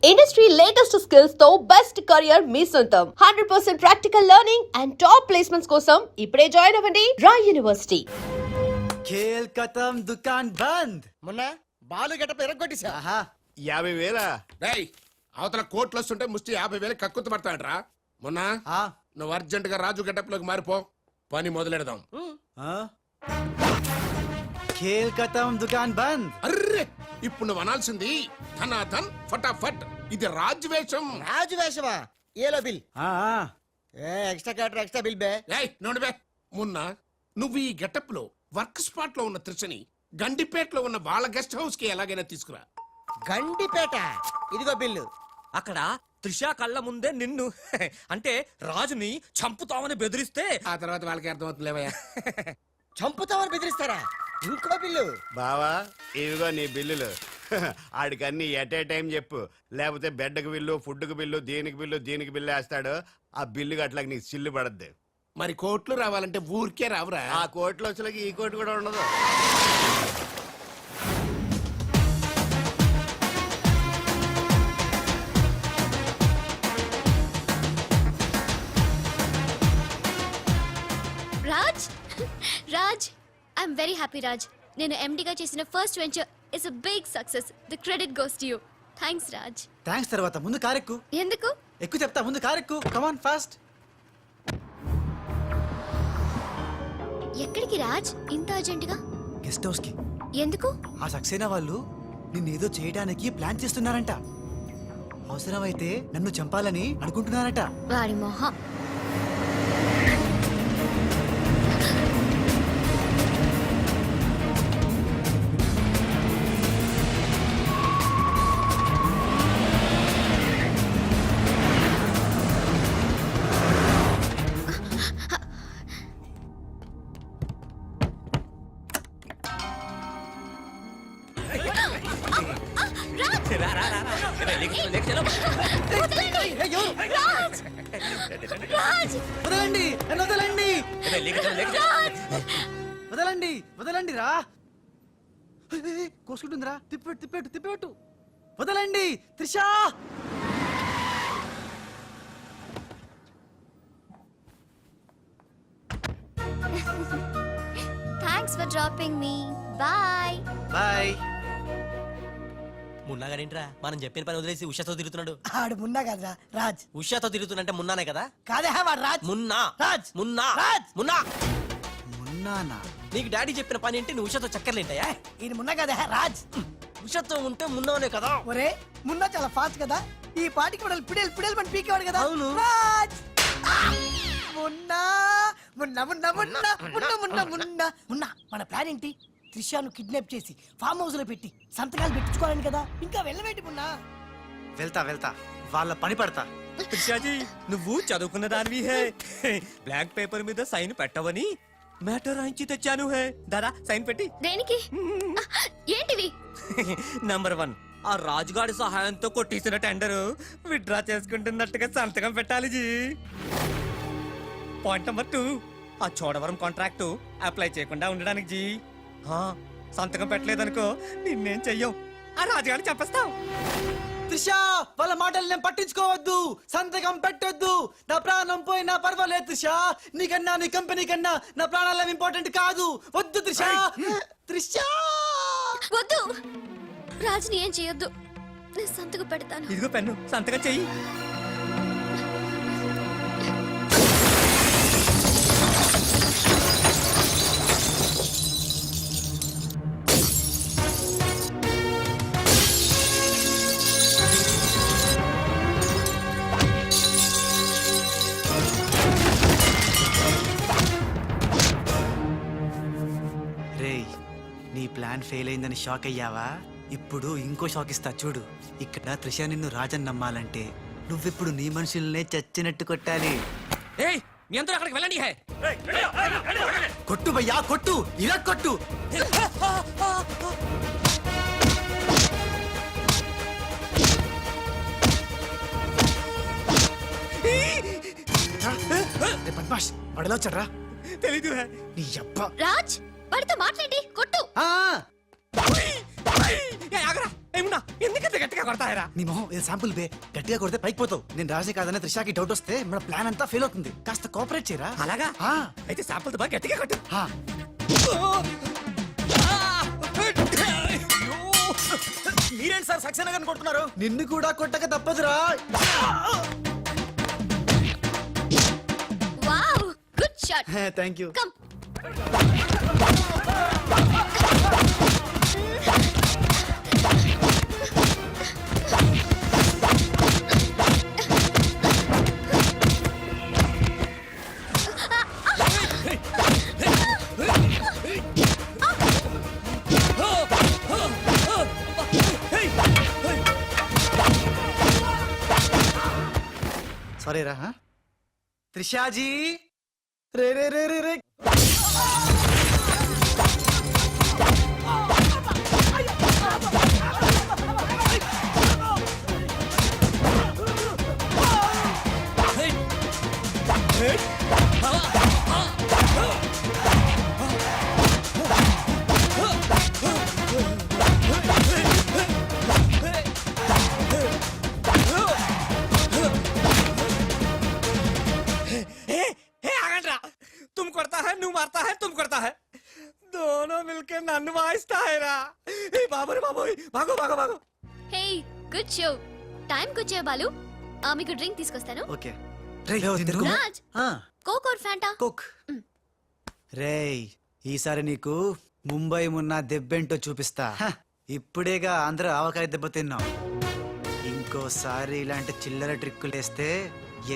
Industry latest skills తో best career మీ సొంతం 100% practical learning and top placements కోసం ఇప్పుడే జాయిన్ అవ్వండి రాయ్ యూనివర్సిటీ. ఖేల్ ఖతం దుకాన్ బంద్. మొన్న బాలు గెటప్ ఎరగొట్టేశా. 50,000 రేయ్ అవతల కోట్లు వస్తుంటే ముష్టి 50,000 కక్కుతు పడతాడ్రా. మొన్న నువ్వు అర్జెంట్ గా రాజు గెటప్ లోకి మారిపో, పని మొదలెడదాం. ఖేల్ ఖతం దుకాన్ బంద్. అర్రే ఇప్పుడు నువ్వు అనాల్సింది ధనాధన్ ఫటాఫట్. ఇది రాజు వేషం. రాజు వేషమా? ఏలో బిల్ ఎక్స్ట్రా క్యాటర్ ఎక్స్ట్రా బిల్ బే. ఏయ్ నోడిబే, మొన్న నువ్వు ఈ గెటప్ లో వర్క్ స్పాట్ లో ఉన్న త్రిషని గండిపేటలో ఉన్న వాళ్ళ గెస్ట్ హౌస్ కి ఎలాగైనా తీసుకురా. గండిపేట ఇదిగో బిల్లు. అక్కడ త్రిష కళ్ళ ముందే నిన్ను అంటే రాజుని చంపుతామని బెదిరిస్తే ఆ తర్వాత వాళ్ళకి అర్థమవుతుందిలేవయ్యా. చంపుతామని బెదిరిస్తారా? ఇంకో బిల్లు. బావా ఇవిగో నీ బిల్లులు. ఆడికి అన్ని ఎట్ ఏ టైం చెప్పు, లేకపోతే బెడ్కి బిల్లు, ఫుడ్కి బిల్లు, దీనికి బిల్లు వేస్తాడు. ఆ బిల్లు అట్లాగ నీకు సిల్లు పడద్దు. మరి కోట్లు రావాలంటే ఊరికే రావురా. ఆ కోట్లు వచ్చేలాగా ఈ కోట్లు కూడా ఉండదు. Raj Raj I'm very happy Raj. నేను ఎండిగా చేసిన first venture is a big success. The credit goes to you. Thanks Raj. Thanks తర్వాత ముందు కారెక్కు. ఎందుకు? ఎక్కువ చెప్తా, ముందు కారెక్కు. Come on fast. ఎక్కడికి రాజ్ ఇంత అర్జెంట్ గా? గెస్ట్ హౌస్ కి. ఎందుకు? ఆ సక్సేనా వాళ్ళు నిన్నేదో చేయడానికి ప్లాన్ చేస్తున్నారంట. అవసరమైతే నన్ను చంపాలని అనుకుంటున్నారట. వాడి మొహం. వదలండి, నన్ను వదలండి. వదలండి, వదలండి రా. కోసుకుంటుందిరా. తిప్పెట్టు. వదలండి Trisha. Thanks for dropping me. Bye bye. మున్నాగానేంట్రా మనం చెప్పిన పని వదిలేసి ఉషాతో తిరుగుతున్నాడు? ఆడు మున్నా కదరా రాజ్. ఉషాతో తిరుగుతున్నంటే మున్నానే కదా? కాదే వాడు రాజ్. మున్నా రాజ్. మున్నా రాజ్. మున్నా. మున్నానా? నీకు డాడీ చెప్పిన పని ఏంటి? నువ్వు ఉషాతో చక్కర్లేంటాయా? ఈయన మున్నా కదే రాజ్. ఉషాతో ఉంటే మున్నానే కదా? ఒరే మున్నా చాలా ఫాస్ట్ కదా. ఈ పాటికి మనం పిడేలు మన పీకేవాడు కదా. అవును. రాజ్. మున్నా మున్నా మున్నా మున్నా మున్నా మున్నా మున్నా మున్నా. మన ప్లాన్ ఏంటి? త్రిషాను కిడ్నాప్ చేసి ఫామ్ హౌస్ లో పెట్టి సంతకాలు పెట్టించుకోవాలని కదా. ఇంకా వెళ్ళవేంటి మున్నా? వెళ్తా వాళ్ళ పని పడతా. త్రిషాజీ నువ్వు చదువుకున్న దానివి హే. బ్లాక్ పేపర్ మీద సైన్ పెట్టవని మ్యాటర్ రాయించి తెచ్చాను హే. దాదా సైన్ పెట్టి. దేనికి? ఏంటివి? నంబర్ 1, ఆ రాజుగాడి సహాయంతో కొట్టేసిన టెండర్ విత్డ్రా చేసుకుంటున్నట్టుగా సంతకం పెట్టాలి జీ. పాయింట్ నంబర్ 2, ఆ చోడవరం కాంట్రాక్టు అప్లై చేయకుండా ఉండడానికి జీ. సంతకం పెట్టలేదనుకో నిన్నేం చెయ్యం, ఆ రాజుగాడిని చెప్పేస్తాం. త్రిషా వాళ్ళ మాటలు నేను పట్టించుకోవద్దు, సంతకం పెట్టొద్దు. నా ప్రాణం పోయినా పర్వాలేదు త్రిషా. నీకన్నా నీ కంపెనీ కన్నా నా ప్రాణాలు ఇంపార్టెంట్ కాదు. వద్దు త్రిషా. త్రిషా వద్దు. రాజుని ఏం చేయొద్దు. నేను సంతకం పెడతాను. ఇదిగో పెన్ను, సంతకం చెయ్యి. రేయ్, నీ ప్లాన్ ఫెయిల్ అయిందని షాక్ అయ్యావా? ఇప్పుడు ఇంకో షాక్ ఇస్తా చూడు. ఇక్కడ త్రిష నిన్ను రాజన్ నమ్మాలంటే నువ్విప్పుడు నీ మనుషుల్నే చచ్చినట్టు కొట్టాలి. ఏయ్ మీ అందరూ అక్కడికి వెళ్ళండి హే. కొట్టు భయ్యా, కొట్టు, ఇలా కొట్టు. బద్మాష్ వాడలా వచ్చాడ్రా. తెలీదు హే. నీ అబ్బా. రాజ్ వాడితో మాట్లాడి కొట్టు. ఆగరా ఏమున్నా ఎందుకంత గట్టిగా కొడతాయరా? నీ మొహం ఇది శాంపుల్ బే, గట్టిగా కొడితే పైకి పోతావు. నేను రాజే కాదనే త్రిషాకి డౌట్ వస్తే మన ప్లాన్ అంతా ఫెయిల్ అవుతుంది. కాస్త కోఆపరేట్ చేయరా. అలాగా? ఆ, అయితే శాంపుల్ బాగా గట్టిగా కొట్టు. ఆ. మీరేంటి సార్ సక్సేనా గారిని కొడుతున్నారు? నిన్ను కూడా కొట్టక తప్పదురా. Wow good shot. Thank you. Come sorry రా. త్రిషాజీ రే రే రే రే రే. आगंड्रा तुम करता है नू मारता है तुम करता है दोनों मिलकर नन्नु वाइस्ता है रा ए बाबू रे बाबू भागो भागो भागो హే గుడ్ షో. టైం కి వచ్చే బాలు. మీకు డ్రింక్ తీసుకొస్తాను. ఓకే. రే తిరుగు. Raj Coke or Fanta? Coke. రేయ్ ఈసారి నీకు ముంబై మున్న దెబ్బేంటో చూపిస్తా. ఇప్పుడేగా ఆంధ్ర ఆవకాయ దెబ్బ తిన్నావు. ఇంకోసారి ఇలాంటి చిల్లర ట్రిక్కులేస్తే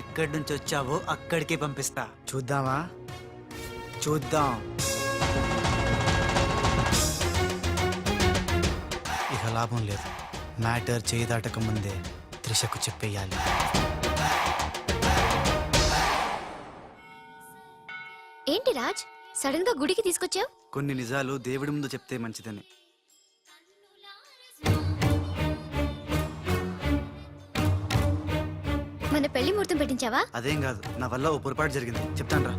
ఎక్కడి నుంచి వచ్చావో అక్కడికే పంపిస్తా. చూద్దామా? చూద్దాం. ఇక లాభం లేదు. మ్యాటర్ చేయి దాటక ముందే త్రిషకు చెప్పేయాలి. ఏంటి రాజ్ సడన్ గా గుడికి తీసుకొచ్చావు? కొన్ని నిజాలు దేవుడి ముందు చెప్తే మంచిదని. మన పెళ్లి ముహూర్తం పెట్టించావా? అదేం కాదు, నా వల్ల ఓ పొరపాటు జరిగింది, చెప్తాను రా.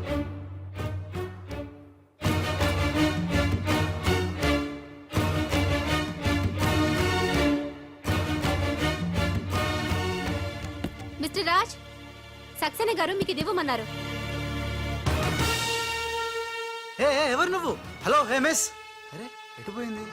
మిస్టర్ రాజ్ సక్సేనా గారు మీకు ఇది ఇవ్వమన్నారు. ఎవరు నువ్వు? Hello hey miss. అరే ఎటు పోయింది?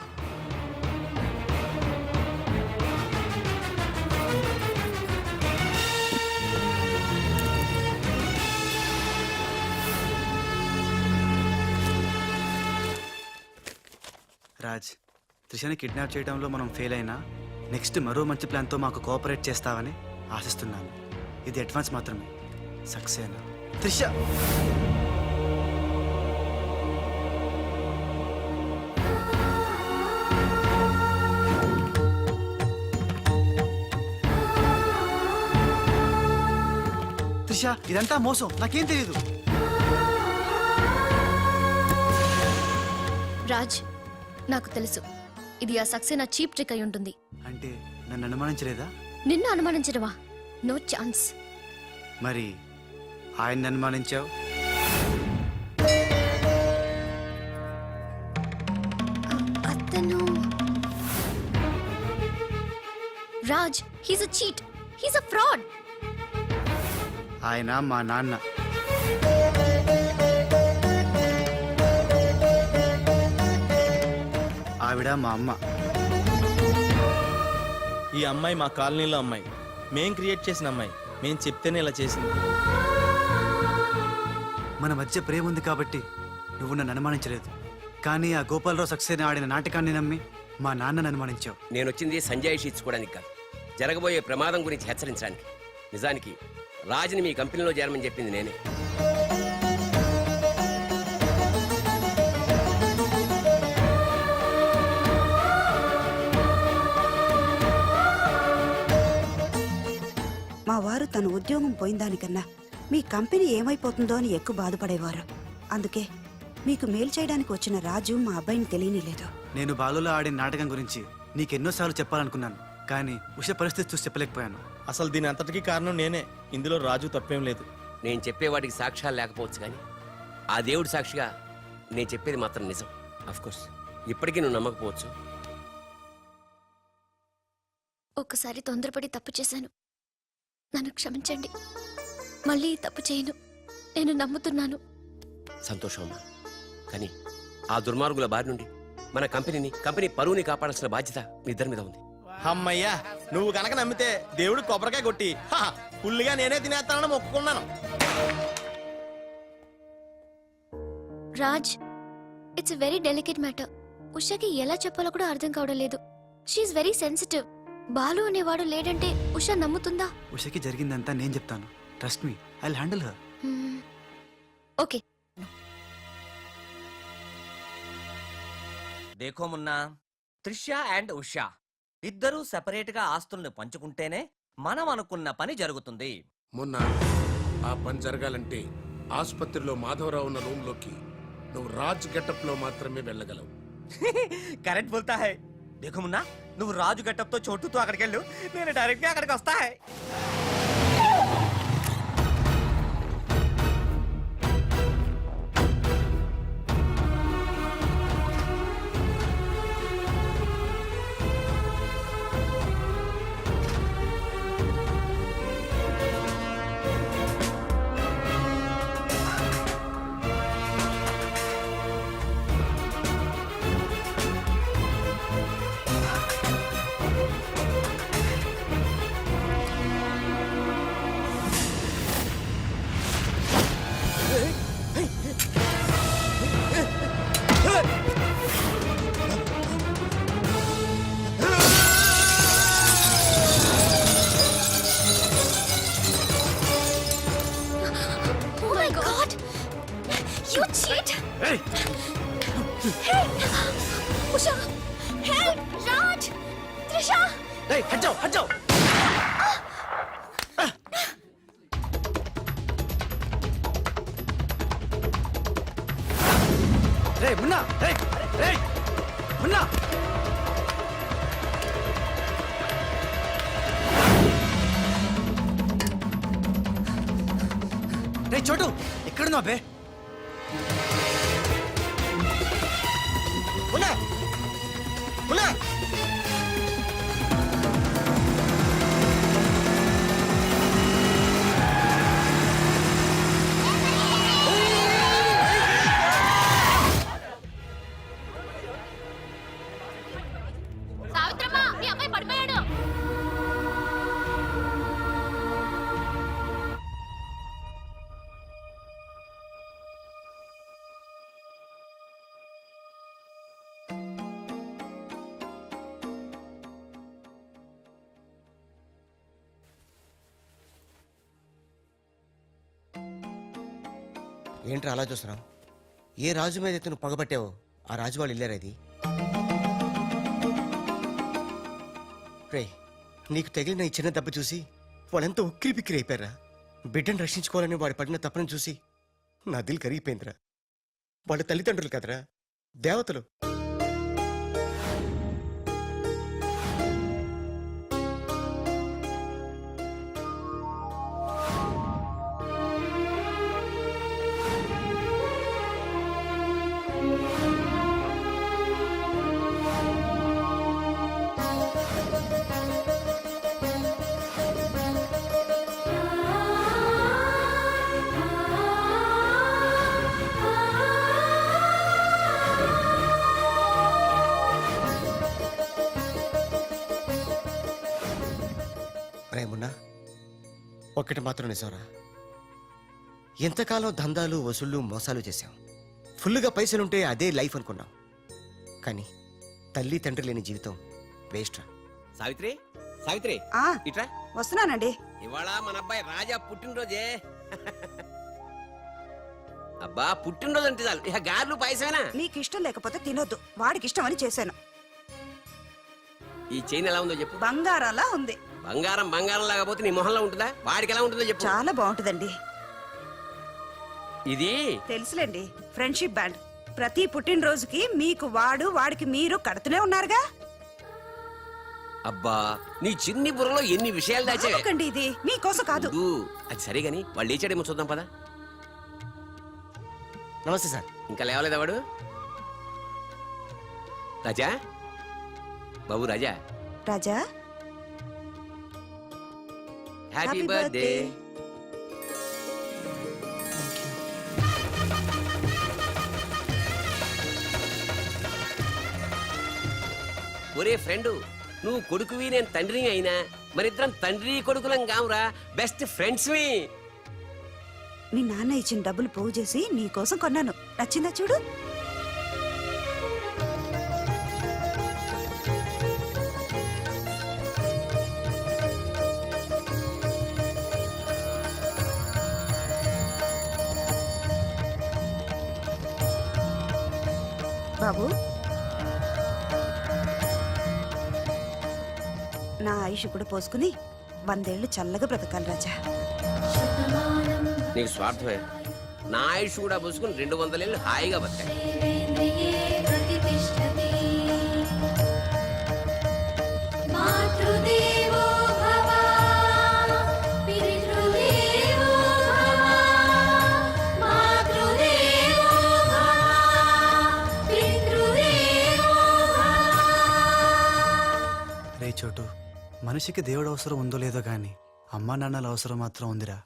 రాజ్, త్రిషని కిడ్నాప్ చేయడంలో మనం ఫెయిల్ అయినా నెక్స్ట్ మరో మంచి ప్లాన్తో మాకు కోఆపరేట్ చేస్తావని ఆశిస్తున్నాను. ఇది అడ్వాన్స్ మాత్రమే. సక్సేనా త్రిష. త్రిష ఇదంతా మోసం, నాకేం తెలియదు. రాజ్ నాకు తెలుసు ఇది ఆ సక్సేనా చీప్ ట్రిక్ అయి ఉంటుంది. అంటే నన్ను అనుమానించలేదా? నిన్ను అనుమానించడమా? No chance. మరి ఆయన్ని అనుమానించావు? అతను Raj he's a cheat, he's a fraud. ఆయన మా నాన్న. ఆవిడ మా అమ్మ. ఈ అమ్మాయి మా కాలనీలో అమ్మాయి, మేం క్రియేట్ చేసిన అమ్మాయి, మేం చెప్తేనే ఇలా చేసింది. మన మధ్య ప్రేమ ఉంది కాబట్టి నువ్వు నన్ను అనుమానించలేదు. కానీ ఆ గోపాలరావు సక్సేనా ఆడిన నాటకాన్ని నమ్మి మా నాన్నను అనుమానించావు. నేను వచ్చింది సంజాయిషి ఇచ్చుకోవడానికి కాదు, జరగబోయే ప్రమాదం గురించి హెచ్చరించడానికి. నిజానికి రాజుని మీ కంపెనీలో చేరమని చెప్పింది నేనే. మా వారు తన ఉద్యోగం పోయిందానికన్నా మీ కంపెనీ ఏమైపోతుందో అని ఎక్కువ బాధపడేవారు. అందుకే మీకు మేలు చేయడానికి వచ్చిన రాజు మా అబ్బాయిని తెలియనిలేదు. నేను బాలులో ఆడిన నాటకం గురించి నీకెన్నోసార్లు చెప్పాలనుకున్నాను, కానీ ఉష పరిస్థితి చూసి చెప్పలేకపోయాను. అసలు దీని అంతటికీ కారణం నేనే. ఇందులో రాజు తప్పేం లేదు. నేను చెప్పేవాటికి సాక్ష్యాలు లేకపోవచ్చు, కానీ ఆ దేవుడి సాక్షిగా నేను చెప్పేది మాత్రం నిజం. అఫ్కోర్స్ ఇప్పటికీ నువ్వు నమ్మకపోవచ్చు, ఒక్కసారి తొందరపడి తప్పు చేశాను. నన్ను క్షమించండి. మళ్ళీ ఈ తప్పు చేయను. నేను నమ్ముతున్నాను. సంతోషం అమ్మా. కానీ ఆ దుర్మార్గుల బారి నుండి మన కంపెనీ పరువుని కాపాడాల్సిన బాధ్యత మీ ఇద్దరి మీద ఉంది. అమ్మయ్యా, నువ్వు కనుక నమ్మితే దేవుడు కొబ్బరికాయ కొట్టి ఫుల్గా నేనే తినేస్తానని మొక్కుకున్నాను. Raj, it's a very delicate matter. ఉషాకి ఎలా చెప్పాలో కూడా అర్థం కావడం లేదు. She very sensitive. బాలు అనేవాడు లేడంటే ఉషా నమ్ముతుందా? ఉషకి జరిగిందంతా నేను చెప్తాను. Trust me, I will handle her. Okay. దేఖో మున్నా, త్రిష అండ్ ఉషా ఇద్దరూ సెపరేట్ గా ఆస్తుల్ని పంచుకుంటేనే మనం అనుకున్న పని జరుగుతుంది. మొన్న ఆ పని జరగాలంటే ఆసుపత్రిలో మాధవరావు ఉన్న రూమ్ లోకి నువ్వు రాజ్ గెటప్ లో మాత్రమే వెళ్ళగలవు. కరెక్ట్ బోల్తా హై. దేఖో మున్నా, నువ్వు రాజు గెటప్ తో చోటుతో అక్కడికి వెళ్ళు, నేను డైరెక్ట్ గా అక్కడికి వస్తా high. Oh my God! You cheat! Hey! Usha! Help! Raj! Trisha! రేయ్, హట్ జాओ. రేయ్ మున్నా, రేయ్ మున్నా. రేయ్ చోటు, ఎక్కడున్నావు బే? మున్నా, మున్నా. సావిత్రమ్మ, మీ అమ్మాయి పడిపోయాడు. ఏంట్రా అలా చూస్తున్నావు? ఏ రాజు మీద అయితే నువ్వు పగబట్టావో ఆ రాజు వాళ్ళు ఇల్లారా ఇది? రే, నీకు తగిలిన ఈ చిన్న దెబ్బ చూసి వాళ్ళంతా ఉక్కిరి బిక్కిరి అయిపోయారా? బిడ్డను రక్షించుకోవాలని వాడు పడిన తప్పని చూసి నా దిల్ కరిగిపోయిందిరా. వాళ్ళ తల్లిదండ్రులు కదరా, దేవతలు. రేమున్నా, ఒక్కటి మాత్రం నిజంరా, ఎంతకాలం దందాలు వసూళ్ళు మోసాలు చేశాం. ఫుల్గా పైసలుంటే అదే లైఫ్ అనుకున్నాం. కానీ తల్లి తండ్రి లేని జీవితం వేస్ట్ రా. సావిత్రి, సావిత్రి ఆ, ఇట్రా. వస్తున్నానండి. ఇవాళ మన అబ్బాయి రాజా పుట్టినరోజే. అబ్బా, పుట్టినరోజు అంటే చాలు ఇక గార్లు పాయసమేనా? మీకు ఇష్టం లేకపోతే తినొద్దు, వాడికి ఇష్టం అని చేశాను. ఈ చైన్ ఎలా ఉందో చెప్పు. బంగారంలా ఉంది. బంగారం బంగారం లాగపోతే నీ మొహంలో ఉంటుందా? వాడికి ఎలా ఉంటుందో చెప్పు. చాలా బాగుంటుందండి. ఇది తెలుసులేండి, ఫ్రెండ్షిప్ బ్యాండ్. ప్రతి పుట్టినరోజుకి మీకు వాడు, వాడికి మీరు కడుతూనే ఉన్నారుగా. అబ్బా, నీ చిన్ని బుర్రలో ఎన్ని విషయాలు దాచావే. నాకండి, ఇది మీకోసం కాదు. వద్దు, అది సరే గాని వాళ్ళు లేచాడేమో చూద్దాం పదా. నమస్తే సార్. ఇంకా లేవలేదా వాడు? రాజా, బాబు రాజా. రాజా, హ్యాపీ బర్త్డే. ఒరే ఫ్రెండు, నువ్వు కొడుకువి నేను తండ్రి అయినా మరిద్దరం తండ్రి కొడుకులం కావురా, బెస్ట్ ఫ్రెండ్స్. మీ నాన్న ఇచ్చిన డబ్బులు పోగు చేసి నీకోసం కొన్నాను. నచ్చిందా చూడు. బాబు, నా ఆయుష్ కూడా పోసుకుని 100 ఏళ్ళు చల్లగా బ్రతకాలి రాజా. నీకు స్వార్థమే. నా ఆయుష్ కూడా పోసుకుని 200 ఏళ్ళు హాయిగా బతకాలి. రే చోటు, మనిషికి దేవుడు అవసరం ఉందో లేదో గాని అమ్మా నాన్నల అవసరం మాత్రం ఉందిరా.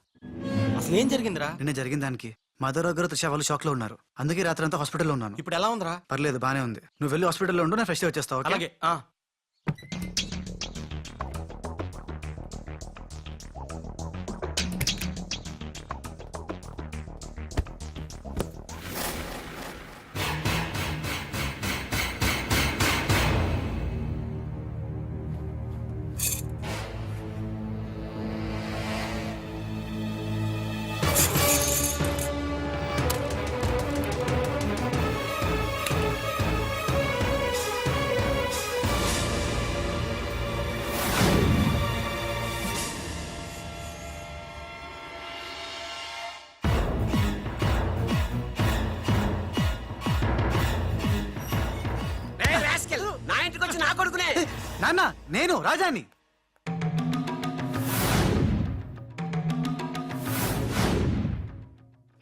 అసలు ఏం జరిగిందిరా? నిన్న జరిగిన దానికి మదర్ దగ్గర త్రిష వాళ్ళు షాక్ లో ఉన్నారు. అందుకే రాత్రి అంతా హాస్పిటల్లో ఉన్నాను. ఇప్పుడు ఎలా ఉందిరా? పర్లేదు, బానే ఉంది. నువ్వు వెళ్ళి హాస్పిటల్లో ఉండు, నేను ఫ్రెష్ వచ్చేస్తావు. ఓకే? అలాగే. నా ఇంటికి వచ్చి నా కొడుకునే. నాన్న, నేను రాజాని.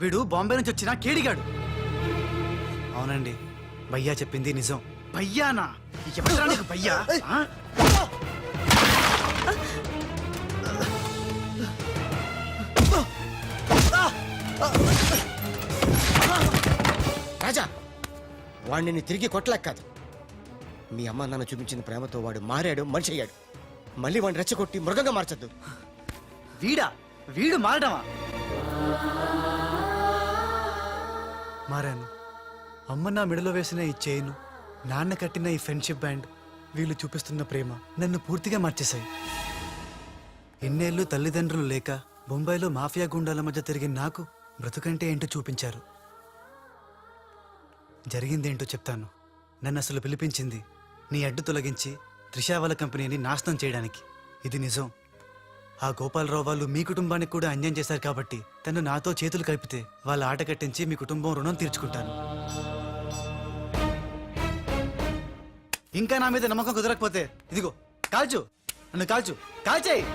వీడు బాంబే నుంచి వచ్చిన కేడిగాడు. అవునండి, భయ్యా చెప్పింది నిజం. భయ్యానా? ఎవరా నీకు భయ్యా? ఆ? రాజా, వాడిని తిరిగి కొట్టలేక కాదు. మీ అమ్మ నాన్న చూపించిన ప్రేమతో వాడు మారాడు, మనిషి అయ్యాడు. మళ్ళీ వాడిని రెచ్చగొట్టి మృగంగా మార్చద్దు. వీడు మారడమా? మారాను. అమ్మ నా మెడలో వేసిన ఈ చైను, నాన్న కట్టిన ఈ ఫ్రెండ్షిప్ బ్యాండ్, వీళ్ళు చూపిస్తున్న ప్రేమ నన్ను పూర్తిగా మార్చేశాయి. ఎన్నేళ్ళు తల్లిదండ్రులు లేక బొంబాయిలో మాఫియా గుండాల మధ్య తిరిగిన నాకు బ్రతుకంటే ఏంటో చూపించారు. జరిగిందేంటో చెప్తాను. నన్ను అసలు పిలిపించింది నీ అడ్డు తొలగించి త్రిషా వాళ్ళ కంపెనీని నాశనం చేయడానికి. ఇది నిజం. ఆ గోపాలరావు వాళ్ళు మీ కుటుంబానికి కూడా అన్యాయం చేశారు కాబట్టి తను నాతో చేతులు కలిపితే వాళ్ళ ఆట కట్టించి మీ కుటుంబం రుణం తీర్చుకుంటాను. ఇంకా నా మీద నమ్మకం కుదరకపోతే ఇదిగో కాల్చు, నన్ను కాల్చు, కాల్చేయి.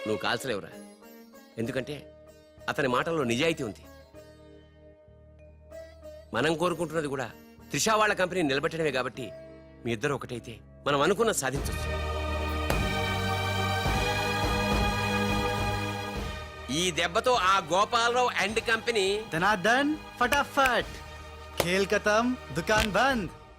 నువ్వు కాల్చలేవురా, ఎందుకంటే అతని మాటల్లో నిజాయితీ ఉంది. మనం కోరుకుంటున్నది కూడా త్రిషా వాళ్ళ కంపెనీ నిలబెట్టడమే కాబట్టి మీ ఇద్దరు ఒకటైతే మనం అనుకున్న సాధించవచ్చు. ఈ దెబ్బతో ఆ గోపాలరావు అండ్ కంపెనీ ధనార్దన్ ఫటాఫట్, ఖేల్ ఖతం, దుకాన్ బంద్.